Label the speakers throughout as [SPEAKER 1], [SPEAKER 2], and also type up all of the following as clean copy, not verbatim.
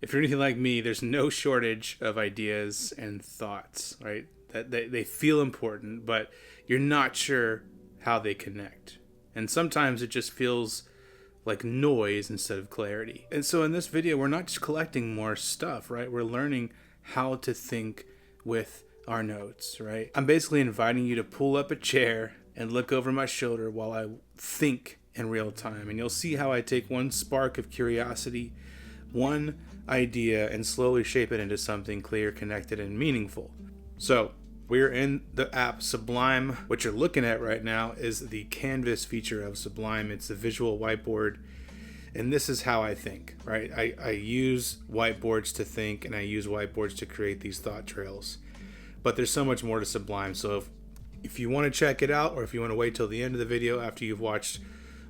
[SPEAKER 1] if you're anything like me, there's no shortage of ideas and thoughts, right? That they feel important, but you're not sure how they connect. And sometimes it just feels like noise instead of clarity. And so in this video, we're not just collecting more stuff, right? We're learning how to think with our notes, right? I'm basically inviting you to pull up a chair and look over my shoulder while I think in real time. And you'll see how I take one spark of curiosity, one idea, and slowly shape it into something clear, connected, and meaningful. So we're in the app Sublime. What you're looking at right now is the canvas feature of Sublime. It's the visual whiteboard. And this is how I think, right? I use whiteboards to think, and I use whiteboards to create these thought trails. But there's so much more to Sublime. So if you want to check it out, or if you want to wait till the end of the video after you've watched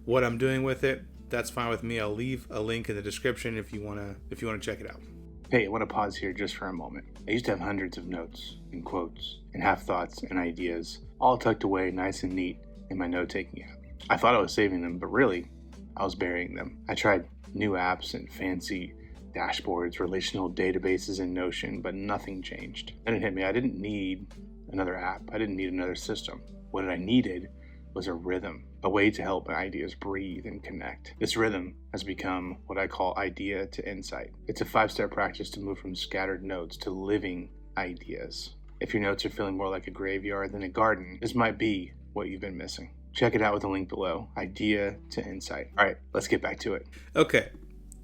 [SPEAKER 1] what I'm doing with it, that's fine with me. I'll leave a link in the description if you want to check it out. Hey, I want to pause here just for a moment. I used to have hundreds of notes and quotes and half thoughts and ideas all tucked away nice and neat in my note-taking app. I thought I was saving them, but really, I was burying them. I tried new apps and fancy dashboards, relational databases in Notion, but nothing changed. Then it hit me. I didn't need another app. I didn't need another system. What I needed was a rhythm, a way to help ideas breathe and connect. This rhythm has become what I call idea to insight. It's a 5-step practice to move from scattered notes to living ideas. If your notes are feeling more like a graveyard than a garden, this might be what you've been missing. Check it out with the link below. Idea to insight. All right, let's get back to it. Okay,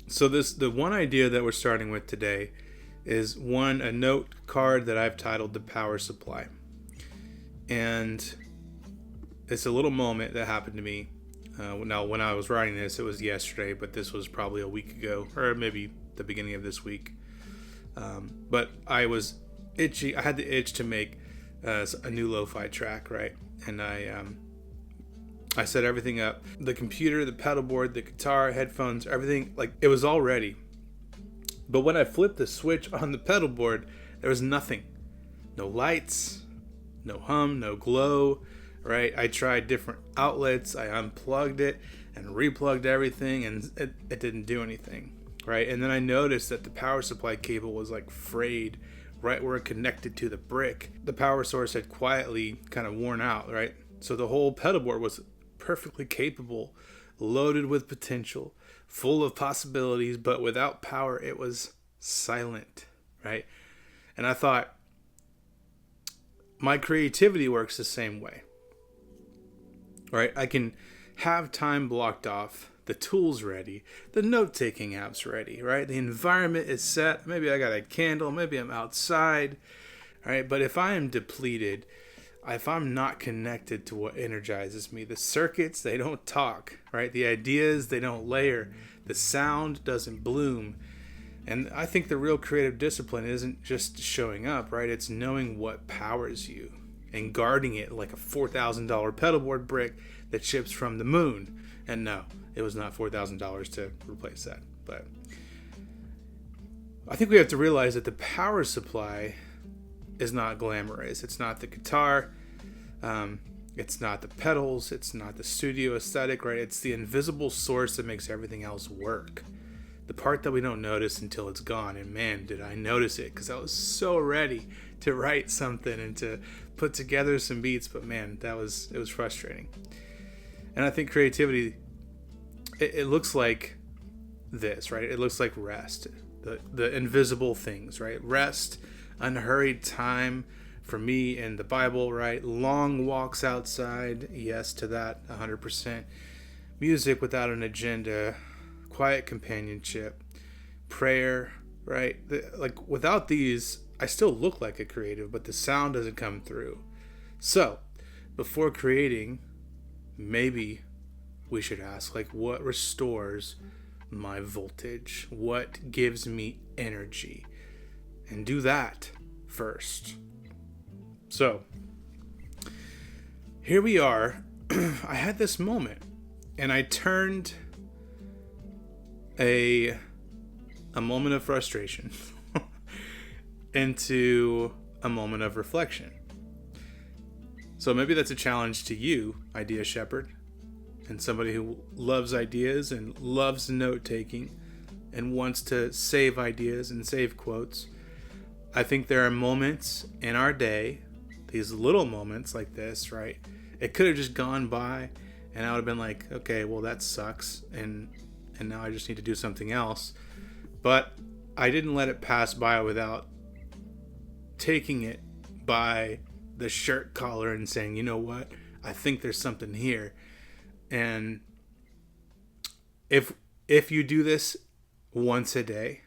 [SPEAKER 1] so the one idea that we're starting with today is a note card that I've titled The Power Supply. And it's a little moment that happened to me. Now, when I was writing this, it was yesterday, but this was probably a week ago, or maybe the beginning of this week. But I was itchy. I had the itch to make a new lo-fi track, right? And I set everything up. The computer, the pedal board, the guitar, headphones, everything, like it was all ready. But when I flipped the switch on the pedal board, there was nothing. No lights, no hum, no glow. Right, I tried different outlets. I unplugged it and replugged everything, and it didn't do anything. Right, and then I noticed that the power supply cable was like frayed right where it connected to the brick. The power source had quietly kind of worn out. Right, so the whole pedal board was perfectly capable, loaded with potential, full of possibilities, but without power, it was silent. Right, and I thought, my creativity works the same way. Right, I can have time blocked off, the tools ready, the note-taking apps ready, right? The environment is set. Maybe I got a candle, maybe I'm outside, right? But if I am depleted, if I'm not connected to what energizes me, the circuits, they don't talk, right? The ideas, they don't layer. The sound doesn't bloom. And I think the real creative discipline isn't just showing up, right? It's knowing what powers you and guarding it like a $4,000 pedal board brick that ships from the moon. And no, it was not $4,000 to replace that. But I think we have to realize that the power supply is not glamorous. It's not the guitar. It's not the pedals. It's not the studio aesthetic, right? It's the invisible source that makes everything else work. The part that we don't notice until it's gone. And man, did I notice it, because I was so ready to write something and to put together some beats, but man, it was frustrating. And I think creativity, it looks like this, right? It looks like rest, the invisible things, right? Rest, unhurried time for me in the Bible, right? Long walks outside, yes to that, 100%. Music without an agenda, quiet companionship, prayer, right? Like without these, I still look like a creative, but the sound doesn't come through. So before creating, maybe we should ask, like, what restores my voltage? What gives me energy? And do that first. So here we are. I had this moment, and I turned a moment of frustration into a moment of reflection. So maybe that's a challenge to you, idea shepherd, and somebody who loves ideas and loves note taking and wants to save ideas and save quotes. I think there are moments in our day, these little moments like this, right? It could have just gone by and I would have been like, okay, well, that sucks. And now I just need to do something else. But I didn't let it pass by without taking it by the shirt collar and saying, you know what? I think there's something here. And if you do this once a day,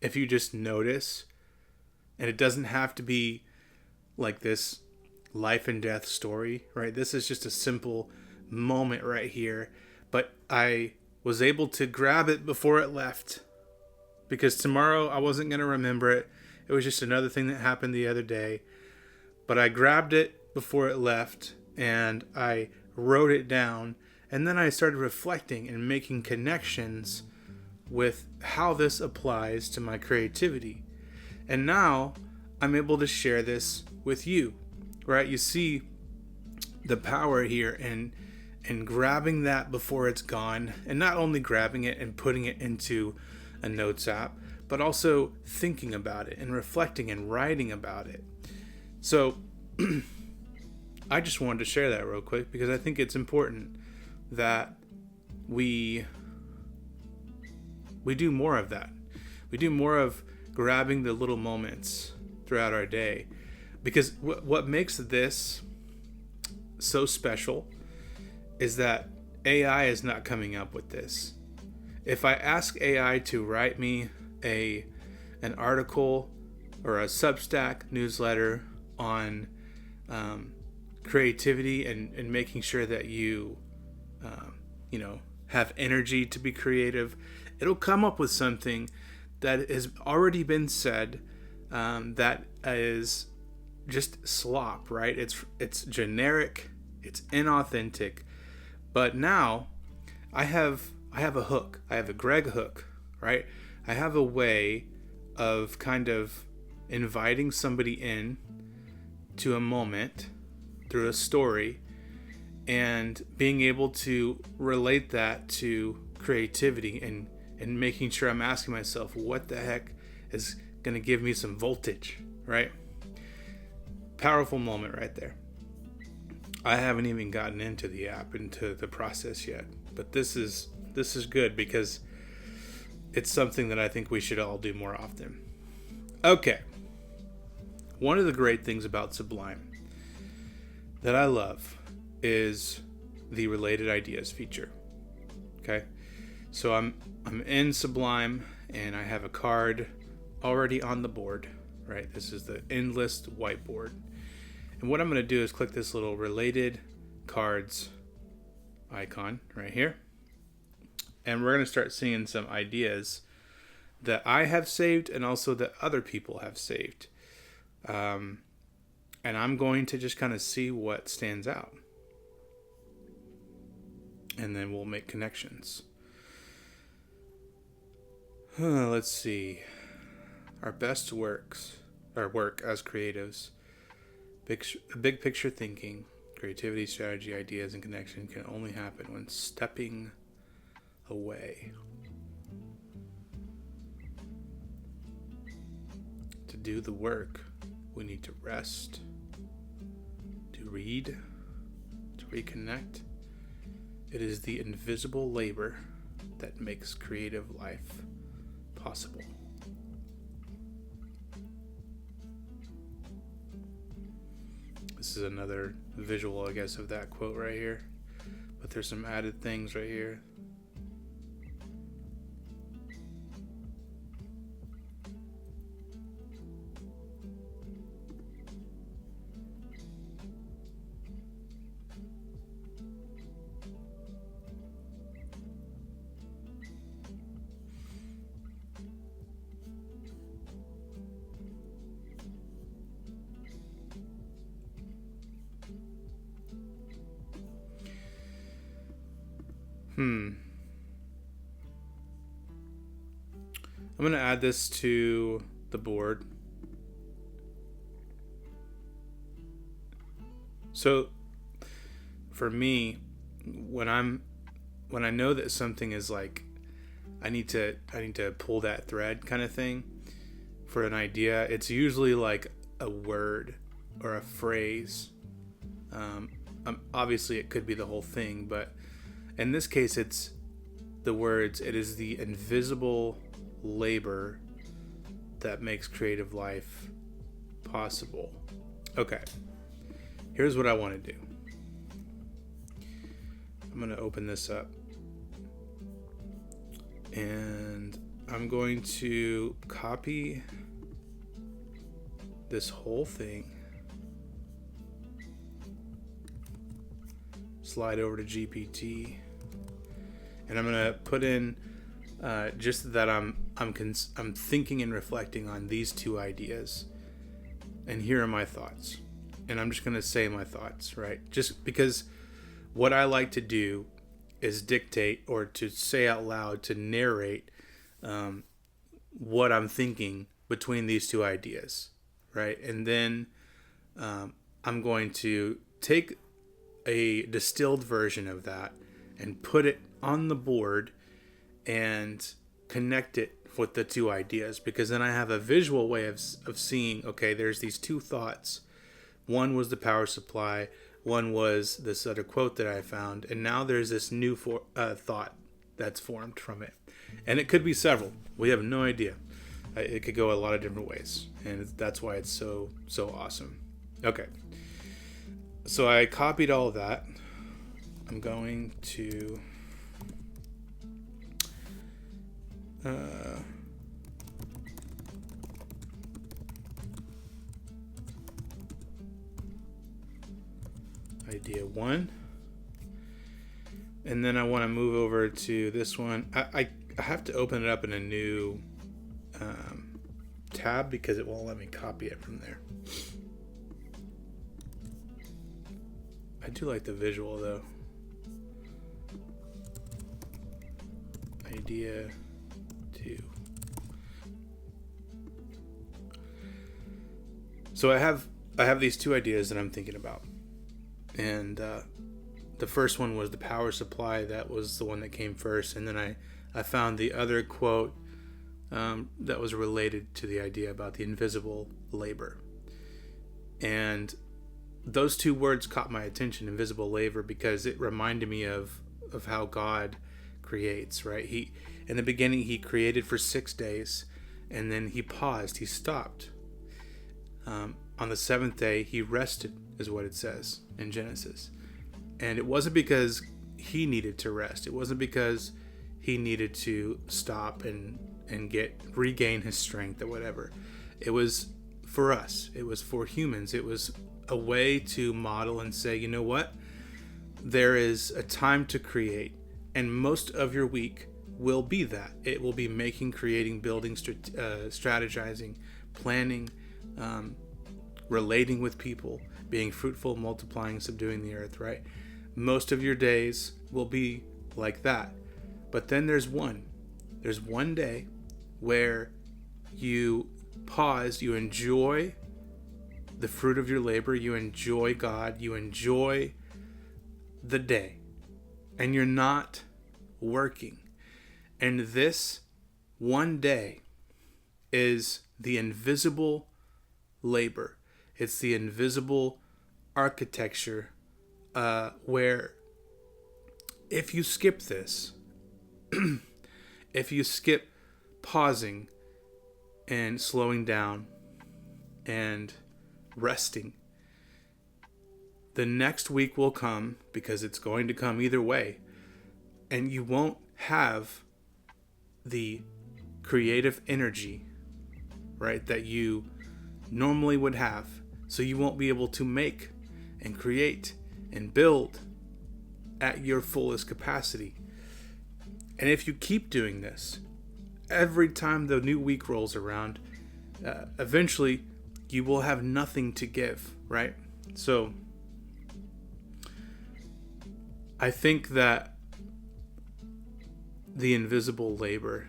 [SPEAKER 1] if you just notice, and it doesn't have to be like this life and death story, right? This is just a simple moment right here. But I was able to grab it before it left, because tomorrow I wasn't going to remember it. It was just another thing that happened the other day. But I grabbed it before it left and I wrote it down. And then I started reflecting and making connections with how this applies to my creativity. And now I'm able to share this with you, right? You see the power here in grabbing that before it's gone, and not only grabbing it and putting it into a notes app, but also thinking about it and reflecting and writing about it. So I just wanted to share that real quick because I think it's important that we do more of that. We do more of grabbing the little moments throughout our day, because what makes this so special is that AI is not coming up with this. If I ask AI to write me an article or a Substack newsletter on creativity and making sure that you have energy to be creative, it'll come up with something that has already been said, that is just slop, right? It's generic, it's inauthentic. But now I have a hook. I have a Greg hook, right? I have a way of kind of inviting somebody in to a moment through a story and being able to relate that to creativity and making sure I'm asking myself, what the heck is going to give me some voltage, right? Powerful moment right there. I haven't even gotten into the app, into the process yet, but this is good because it's something that I think we should all do more often. Okay. One of the great things about Sublime that I love is the related ideas feature. Okay. So I'm in Sublime and I have a card already on the board, right? This is the endless whiteboard. And what I'm going to do is click this little related cards icon right here. And we're going to start seeing some ideas that I have saved and also that other people have saved. And I'm going to just kind of see what stands out. And then we'll make connections. Let's see. Our best work as creatives. Big picture thinking, creativity, strategy, ideas, and connection can only happen when stepping away. To do the work, we need to rest, to read, to reconnect. It is the invisible labor that makes creative life possible. This is another visual, I guess, of that quote right here. But there's some added things right here. I'm going to add this to the board. So for me, when I know that something is like I need to pull that thread kind of thing for an idea. It's usually like a word or a phrase. Obviously it could be the whole thing, but in this case it's the words. It is the invisible labor that makes creative life possible. Okay, here's what I want to do. I'm going to open this up and I'm going to copy this whole thing, slide over to GPT, and I'm going to put in just that I'm thinking and reflecting on these two ideas, and here are my thoughts. And I'm just going to say my thoughts, right? Just because what I like to do is dictate, or to say out loud, to narrate what I'm thinking between these two ideas, right? And then I'm going to take a distilled version of that and put it on the board and connect it with the two ideas, because then I have a visual way of seeing, okay, there's these two thoughts. One was the power supply, one was this other quote that I found, and now there's this new thought that's formed from it. And it could be several. We have no idea. It could go a lot of different ways, and that's why it's so awesome. Okay, so I copied all of that. I'm going to idea 1, and then I want to move over to this one. I have to open it up in a new tab because it won't let me copy it from there. I do like the visual though. Idea 2. So I have these two ideas that I'm thinking about. And the first one was the power supply. That was the one that came first. And then I found the other quote that was related to the idea about the invisible labor. And those two words caught my attention, invisible labor, because it reminded me of how God creates, right? In the beginning, he created for 6 days, and then he paused, he stopped. On the seventh day, he rested, is what it says in Genesis. And it wasn't because he needed to rest. It wasn't because he needed to stop and regain his strength or whatever. It was for us. It was for humans. It was a way to model and say, you know what? There is a time to create, and most of your week will be that. It will be making, creating, building, strategizing, planning, relating with people, being fruitful, multiplying, subduing the earth, right? Most of your days will be like that. But then there's one day where you pause, you enjoy the fruit of your labor, you enjoy God, you enjoy the day, and you're not working. And this one day is the invisible labor. It's the invisible architecture where if you skip this, if you skip pausing and slowing down and resting, the next week will come, because it's going to come either way, and you won't have the creative energy, right, that you normally would have. So you won't be able to make and create and build at your fullest capacity. And if you keep doing this, every time the new week rolls around, eventually you will have nothing to give, right? So I think that the invisible labor,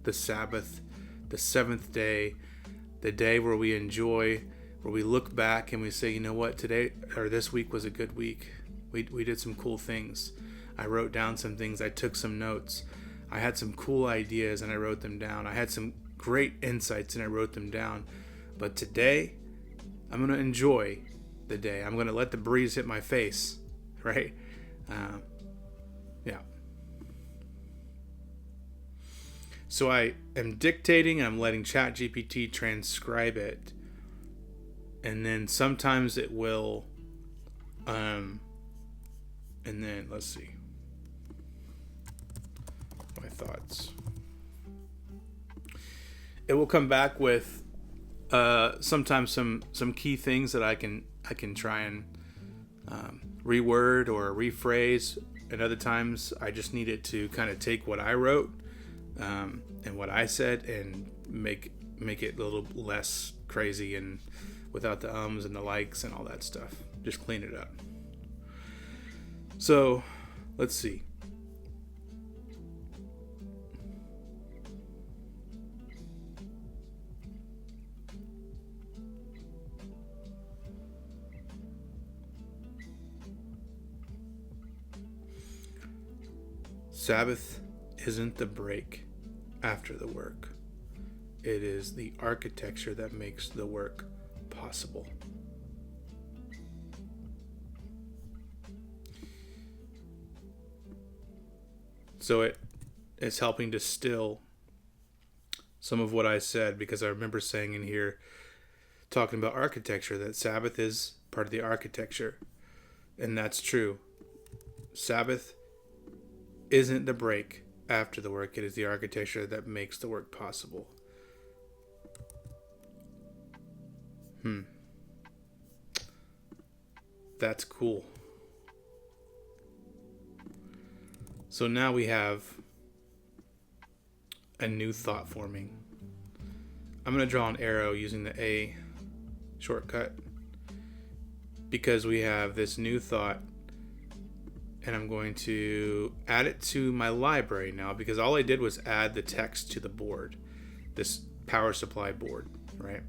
[SPEAKER 1] the Sabbath, the seventh day, the day where we enjoy, where we look back and we say, you know what, today or this week was a good week. We did some cool things. I wrote down some things. I took some notes. I had some cool ideas and I wrote them down. I had some great insights and I wrote them down. But today, I'm going to enjoy the day. I'm going to let the breeze hit my face, right? Yeah. So I am dictating, I'm letting ChatGPT transcribe it. And then sometimes it will, and then let's see. My thoughts. It will come back with sometimes some key things that I can try and reword or rephrase, and other times I just need it to kind of take what I wrote and what I said and make it a little less crazy and without the ums and the likes and all that stuff. Just clean it up. So let's see. Sabbath isn't the break after the work. It is the architecture that makes the work possible. So it's helping distill some of what I said, because I remember saying in here, talking about architecture, that Sabbath is part of the architecture. And that's true. Sabbath isn't the break after the work. It is the architecture that makes the work possible. That's cool. So now we have a new thought forming. I'm going to draw an arrow using the A shortcut because we have this new thought, and I'm going to add it to my library now, because all I did was add the text to the board, this power supply board, right?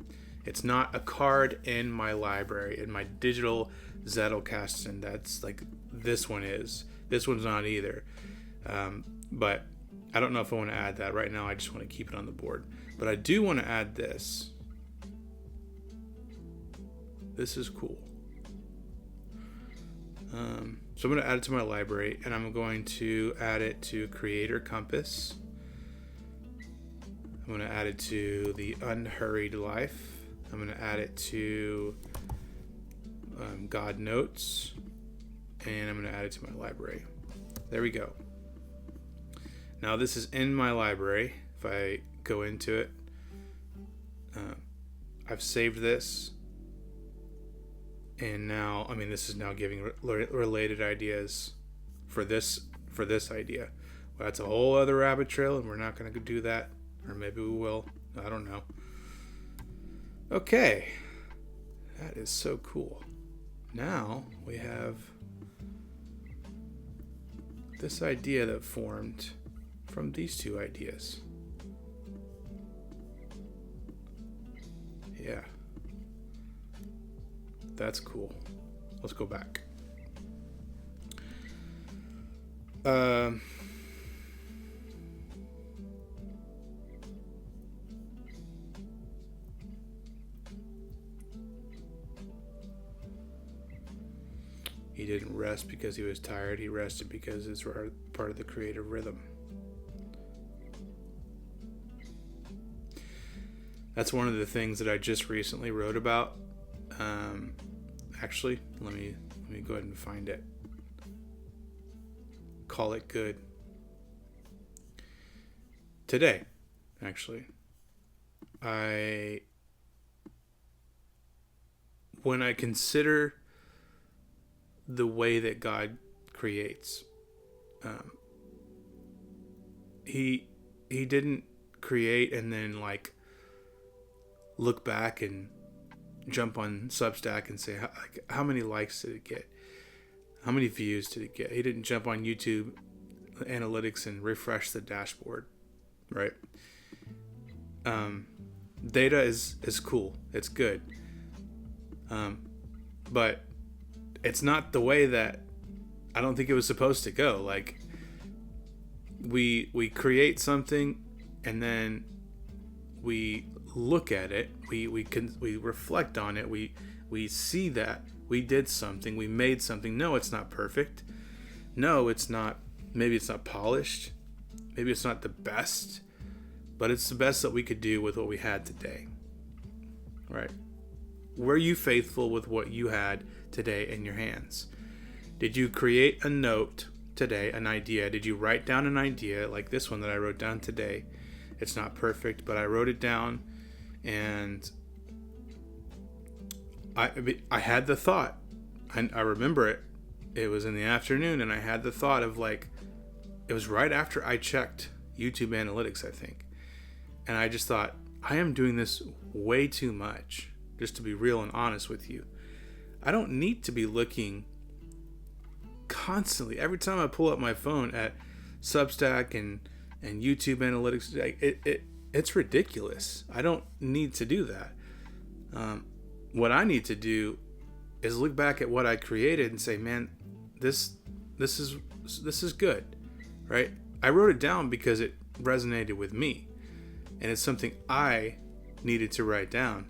[SPEAKER 1] It's not a card in my library, in my digital zettelkasten. That's like this one is. This one's not either. But I don't know if I want to add that. Right now I just want to keep it on the board. But I do want to add this. This is cool. So I'm going to add it to my library, and I'm going to add it to Creator Compass. I'm going to add it to the Unhurried Life. I'm going to add it to God Notes, and I'm going to add it to my library. There we go. Now this is in my library. If I go into it, I've saved this, and now, I mean, this is now giving related ideas for this idea. Well, that's a whole other rabbit trail, and we're not going to do that, or maybe we will. I don't know. Okay, that is so cool. Now we have this idea that formed from these two ideas. Yeah, that's cool. Let's go back. He didn't rest because he was tired. He rested because it's part of the creative rhythm. That's one of the things that I just recently wrote about. Actually, let me go ahead and find it. Call it good. Today, actually, when I consider the way that God creates, he didn't create and then like look back and jump on Substack and say how many likes did it get, how many views did it get. He didn't jump on YouTube analytics and refresh the dashboard, right? Data is cool, it's good, but it's not the way that I don't think it was supposed to go. Like, we create something, and then we look at it, we reflect on it, we see that we did something, we made something. No, it's not perfect. No, it's not. Maybe it's not polished. Maybe it's not the best, but it's the best that we could do with what we had today. Right? Were you faithful with what you had today in your hands? Did you create a note today, an idea? Did you write down an idea like this one that I wrote down today? It's not perfect, but I wrote it down, and I had the thought. I remember it. It was in the afternoon, and I had the thought of like, it was right after I checked YouTube analytics, I think. And I just thought, I am doing this way too much, just to be real and honest with you. I don't need to be looking constantly, every time I pull up my phone, at Substack and YouTube analytics. It's ridiculous. I don't need to do that. What I need to do is look back at what I created and say, man, this is good, right? I wrote it down because it resonated with me, and it's something I needed to write down.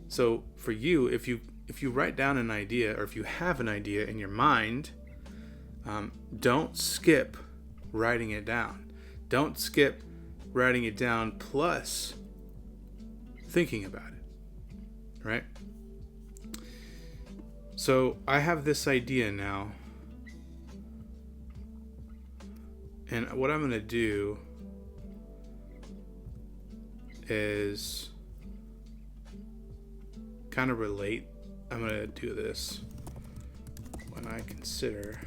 [SPEAKER 1] So for you, if you write down an idea, or if you have an idea in your mind, don't skip writing it down. Don't skip writing it down plus thinking about it, right? So I have this idea now, and what I'm going to do is kind of relate. I'm going to do this when I consider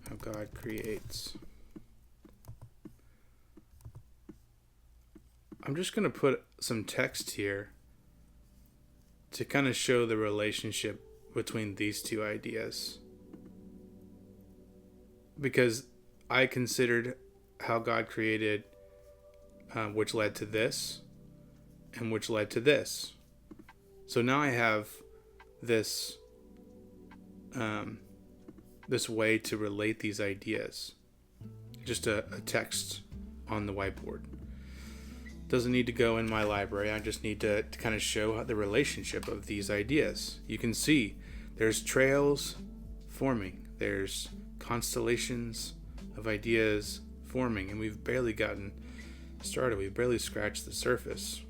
[SPEAKER 1] how God creates. I'm just going to put some text here to kind of show the relationship between these two ideas, because I considered how God created, which led to this, and which led to this. So now I have this this way to relate these ideas. Just a text on the whiteboard. Doesn't need to go in my library. I just need to kind of show the relationship of these ideas. You can see there's trails forming. There's constellations of ideas forming, and we've barely gotten started. We've barely scratched the surface.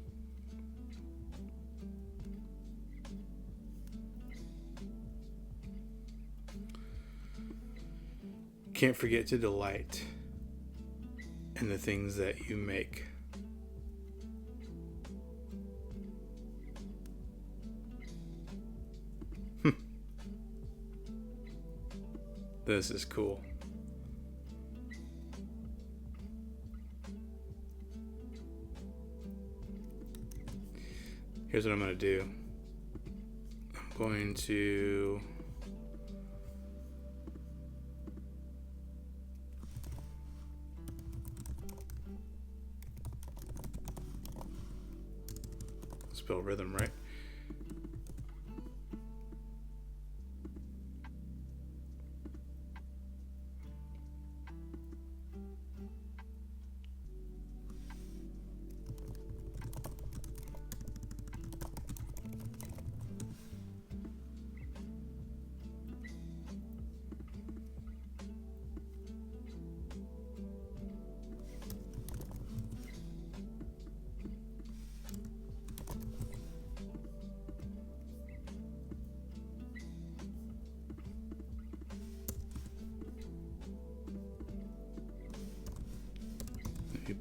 [SPEAKER 1] Can't forget to delight in the things that you make. This is cool. Here's what I'm going to do. I'm going to spell rhythm right.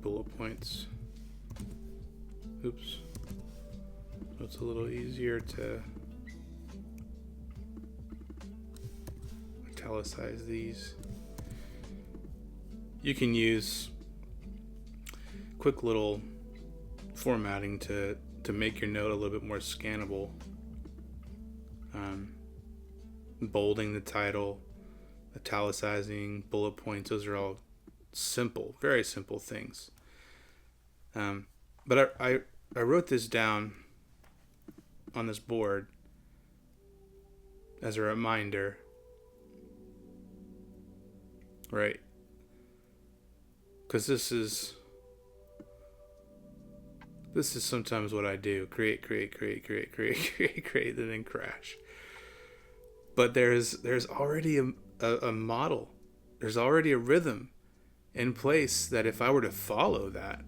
[SPEAKER 1] Bullet points. Oops. So it's a little easier to italicize these. You can use quick little formatting to make your note a little bit more scannable. Bolding the title, italicizing, bullet points, those are all simple, very simple things. But I wrote this down on this board as a reminder right? Because this is sometimes what I do: create, and then crash. But there's already a model. There's already a rhythm in place that if I were to follow that,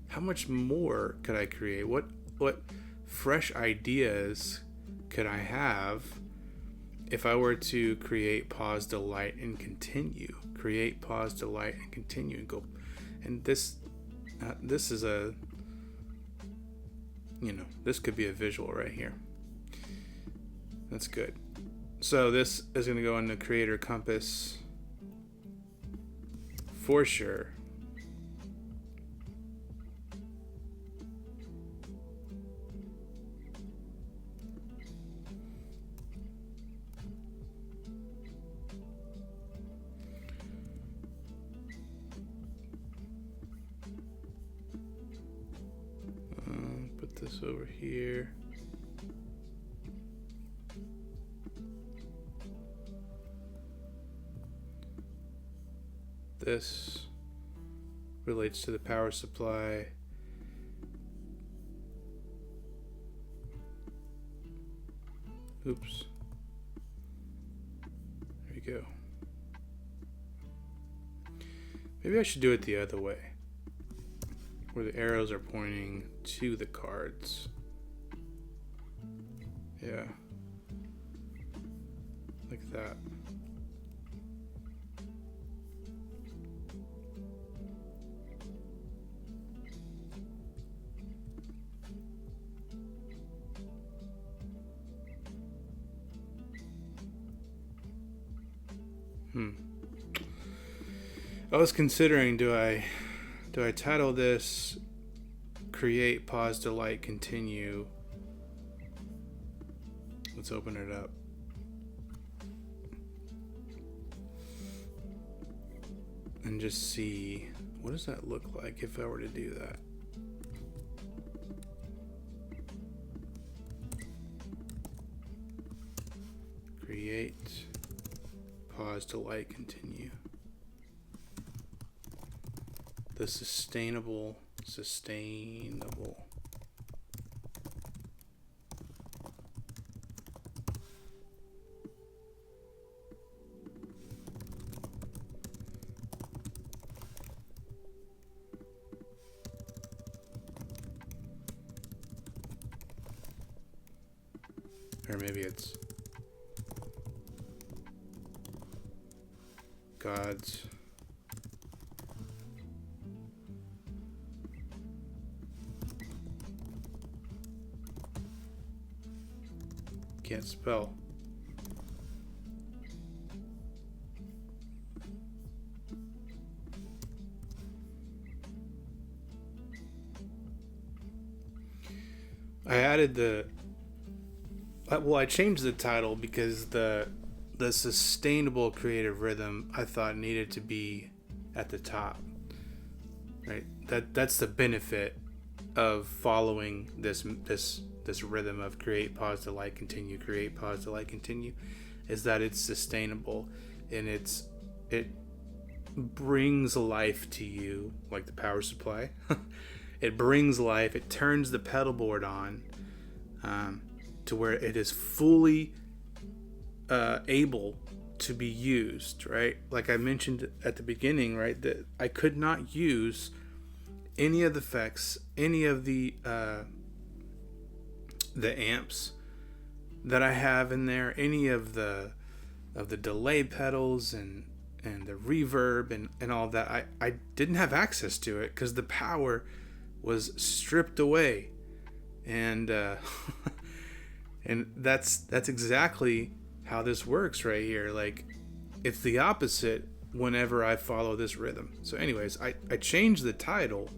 [SPEAKER 1] how much more could I create? What fresh ideas could I have if I were to create, pause, delight, and continue? Create, pause, delight, and continue, and go. And this is a, this could be a visual right here. That's good. So this is going to go in the creator compass for sure. Put this over here. This relates to the power supply. Oops. There we go. Maybe I should do it the other way, where the arrows are pointing to the cards. Yeah. Like that. I was considering, do I title this create, pause, delight, continue? Let's open it up. And just see, what does that look like if I were to do that? Create, pause, delight, continue. The sustainable. Or maybe it's God's can't spell. I changed the title because the sustainable creative rhythm I thought needed to be at the top. Right? That's the benefit of following this rhythm of create, pause, delight, continue, create, pause, delight, continue, is that it's sustainable and it brings life to you, like the power supply. It brings life. It turns the pedal board on to where it is fully able to be used, right? Like I mentioned at the beginning, right, that I could not use any of the effects, any of the amps that I have in there, any of the delay pedals and the reverb and all that. I didn't have access to it because the power was stripped away, and and that's exactly how this works right here. Like, it's the opposite whenever I follow this rhythm. So anyways, I changed the title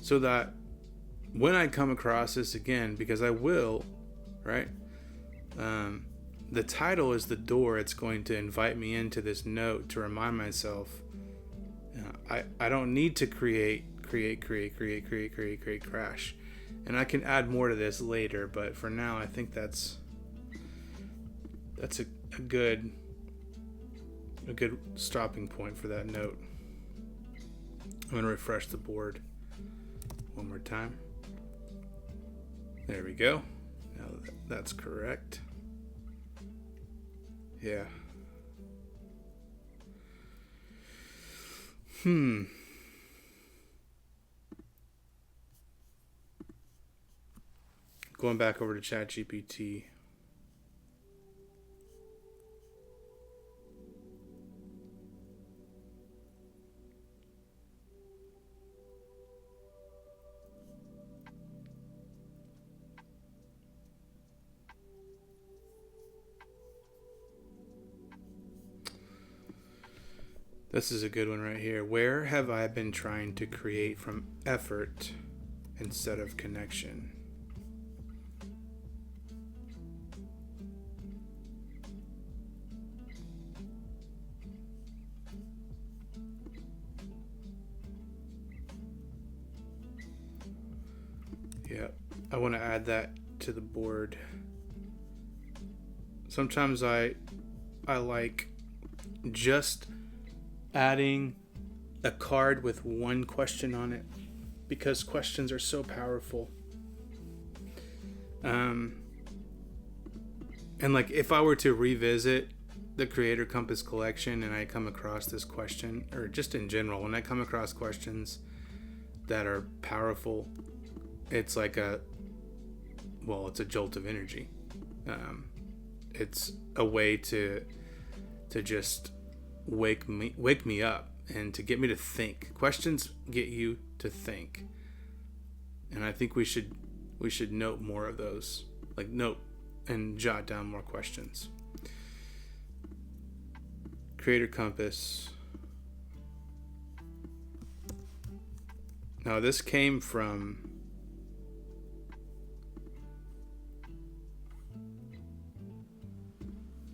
[SPEAKER 1] so that when I come across this again, because I will, right? The title is the door. It's going to invite me into this note to remind myself, I don't need to create, crash. And I can add more to this later, but for now, I think that's a good a good stopping point for that note. I'm going to refresh the board one more time. There we go. Now that's correct. Yeah. Going back over to ChatGPT. This is a good one right here. Where have I been trying to create from effort instead of connection? Yeah, I want to add that to the board. Sometimes I like just adding a card with one question on it because questions are so powerful. And like if I were to revisit the Creator Compass collection and I come across this question, or just in general, when I come across questions that are powerful, it's like it's a jolt of energy. It's a way to just wake me up and to get me to think. Questions get you to think, and I think we should note more of those. Like note and jot down more questions. Creator Compass. Now this came from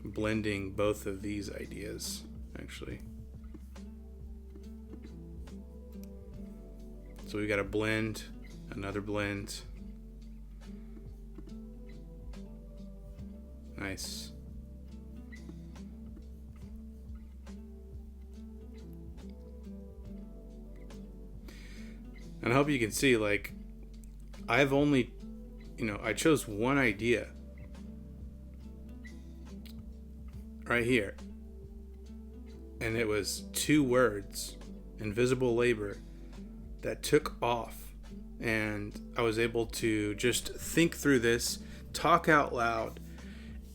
[SPEAKER 1] blending both of these ideas, actually. So we got a blend, another blend. Nice. And I hope you can see, like, I've only, I chose one idea right here. And it was 2 words, invisible labor, that took off. And I was able to just think through this, talk out loud,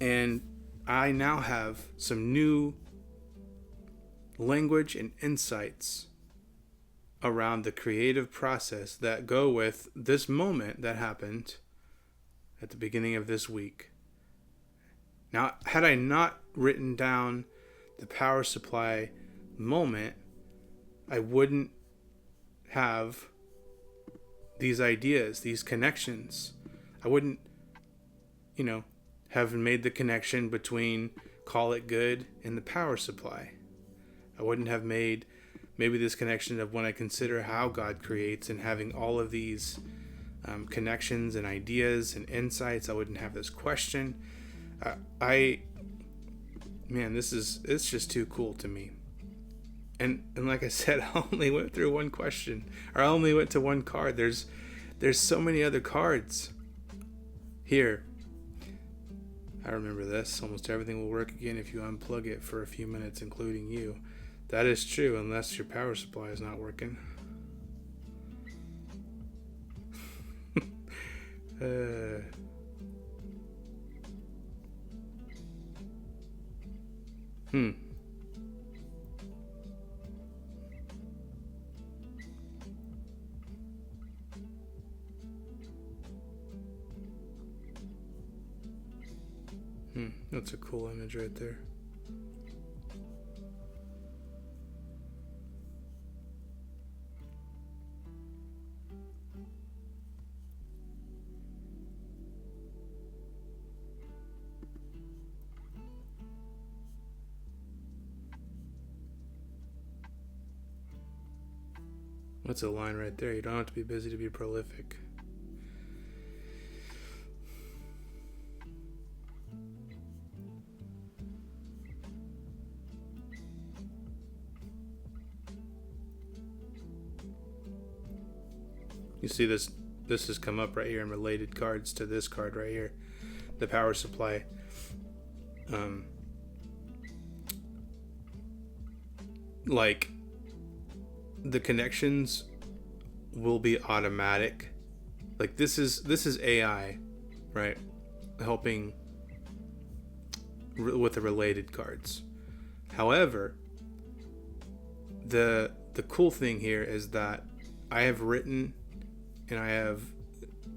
[SPEAKER 1] and I now have some new language and insights around the creative process that go with this moment that happened at the beginning of this week. Now, had I not written down the power supply moment, I wouldn't have these ideas, these connections. I wouldn't, have made the connection between Call It Good and the power supply. I wouldn't have made maybe this connection of when I consider how God creates and having all of these connections and ideas and insights. I wouldn't have this question. It's just too cool to me. And like I said, I only went through one question, or I only went to one card. There's so many other cards here. I remember this. Almost everything will work again if you unplug it for a few minutes, including you. That is true, unless your power supply is not working. That's a cool image right there. That's a line right there. You don't have to be busy to be prolific. You see this has come up right here in related cards to this card right here, the power supply. Like the connections will be automatic. Like this is AI, right? Helping with the related cards. However, the cool thing here is that I have written and I have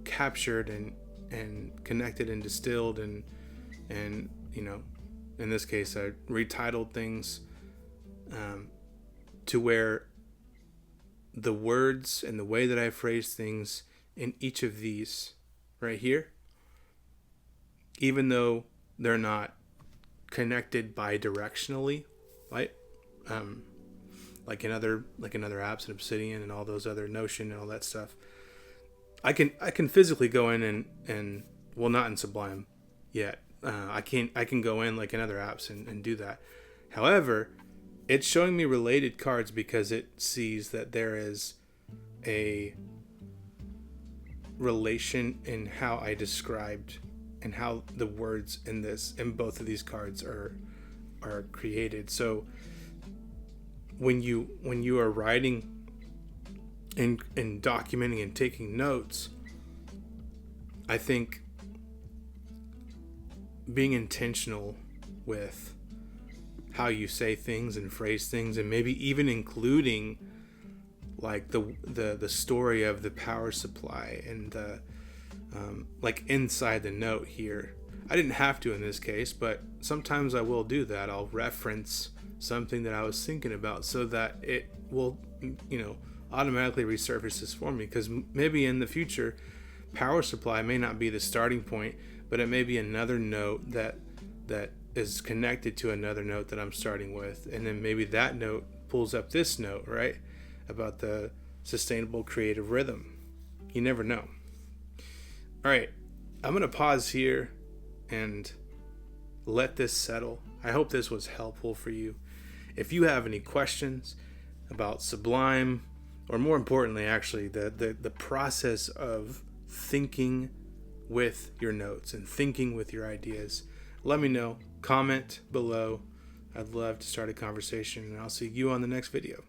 [SPEAKER 1] captured and connected and distilled and you know, in this case I retitled things to where the words and the way that I phrase things in each of these right here, even though they're not connected bi-directionally, right? Like in other apps and Obsidian and all those other Notion and all that stuff, I can physically go in and well, not in Sublime yet. I can go in like in other apps and do that. However, it's showing me related cards because it sees that there is a relation in how I described and how the words in both of these cards are created. So when you are writing and documenting and taking notes, I think being intentional with how you say things and phrase things, and maybe even including like the story of the power supply and the like inside the note here. I didn't have to in this case, but sometimes I will do that. I'll reference something that I was thinking about so that it will, you know, automatically resurface this for me, because maybe in the future power supply may not be the starting point, but it may be another note that is connected to another note that I'm starting with, and then maybe that note pulls up this note, right, about the sustainable creative rhythm. You never know. All right, I'm gonna pause here and let this settle. I hope this was helpful for you. If you have any questions about Sublime, or more importantly actually the process of thinking with your notes and thinking with your ideas, let me know. Comment below. I'd love to start a conversation, and I'll see you on the next video.